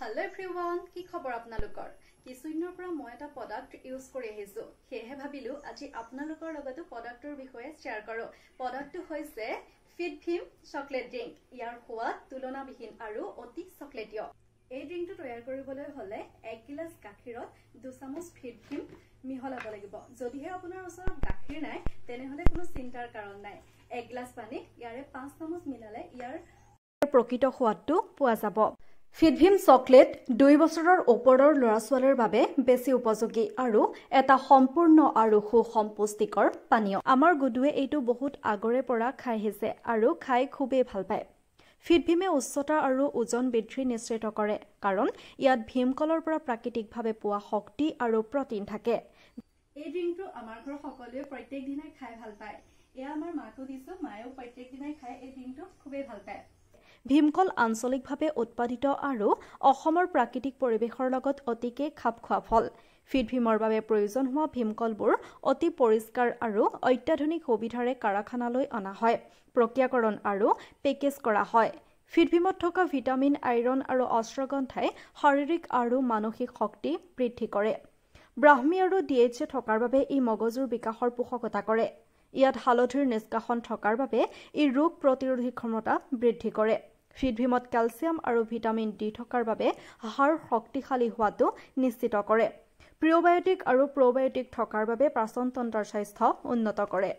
Hello everyone, কি খবৰ আপোনালোকৰ? কিছুদিনৰ পৰা মই এটা প্ৰডাক্ট ইউজ কৰি আহিছো। হেহে ভাবিলো আজি আপোনালোকৰ লগতো প্ৰডাক্টৰ বিষয়ে শেয়াৰ কৰো। প্ৰডাক্টটো হৈছে ফিটভিম চকলেট ড্ৰিংক। ইয়াৰ সোৱাদ তুলনাবিহীন আৰু অতি চকলেটীয়। এই ড্ৰিংকটো তৈয়াৰ কৰিবলৈ হলে 1 গিলাস গাখীৰত 2 চামুচ ফিটভিম মিহলাব লাগিব। যদিহে আপোনাৰ ওচৰত গাখীৰ নাই তেনেহলে কোনো চিন্তাৰ কাৰণ নাই। 1 গিলাস পানীত ইয়াৰে 5 চামুচ মিলালে ইয়াৰ প্ৰকৃত সোৱাদটো পোৱা যাব। ফিটভিম চকলেট 2 বছৰৰ ওপৰৰ ল'ৰা-ছোৱালীৰ বাবে বেছি উপযোগী আৰু এটা সম্পূৰ্ণ আৰু সুসম্পুষ্টিকৰ পানীয়। আমাৰ গুডুৱে এইটো বহুত আগৰে পৰা খাই আহিছে আৰু খাই খুবেই ভাল পায়। ফিটভিমে উচ্চতা আৰু ওজন বৃদ্ধি নিশ্চিত কৰে কাৰণ ইয়াত ভীমকলৰ পৰা প্ৰাকৃতিকভাৱে পোৱা শক্তি আৰু প্ৰটিন থাকে। এই ড্ৰিংকটো আমাৰ ঘৰৰ সকলোৱে প্ৰত্যেক দিনাই খাই ভাল পায়। এয়া আমাৰ মাকো দিছো, মায়েও প্ৰত্যেক দিনাই খাই এই ড্ৰিংকটো খুবেই ভাল পায়। ভীমকল আঞ্চলিকভাৱে উৎপাদিত আৰু অসমৰ প্ৰাকৃতিক পৰিৱেশৰ লগত অতিকে খাপ খোৱা ফল। ফিটভিমৰ বাবে প্ৰয়োজন হোৱা ভীমকলবোৰ অতি পৰিষ্কাৰ আৰু অত্যাধুনিক সুবিধাৰে কাৰখানালৈ অনা হয়, প্ৰক্ৰিয়াকৰণ আৰু পেকেজ কৰা হয়। ফিটভিমত থকা ভিটামিন, আইৰণ আৰু অশ্বগন্ধাই শাৰীৰিক আৰু মানসিক শক্তি বৃদ্ধি কৰে। ব্ৰাহ্মী আৰু DHA থকাৰ বাবে ই মগজুৰ বিকাশৰ পোষকতা কৰে। ইয়াত হালধিৰ নিষ্কাশন থকাৰ বাবে ই ৰোগ প্ৰতিৰোধী ক্ষমতা বৃদ্ধি কৰে। ফিটভিমত কেলছিয়াম আৰু ভিটামিন ডি থকাৰ বাবে হাড় শক্তিশালী হোৱাটো নিশ্চিত কৰে। প্ৰিঅ'বায়টিক আৰু প্ৰ'বায়টিক থকাৰ বাবে পাচন তন্ত্ৰৰ স্বাস্থ্য উন্নত কৰে।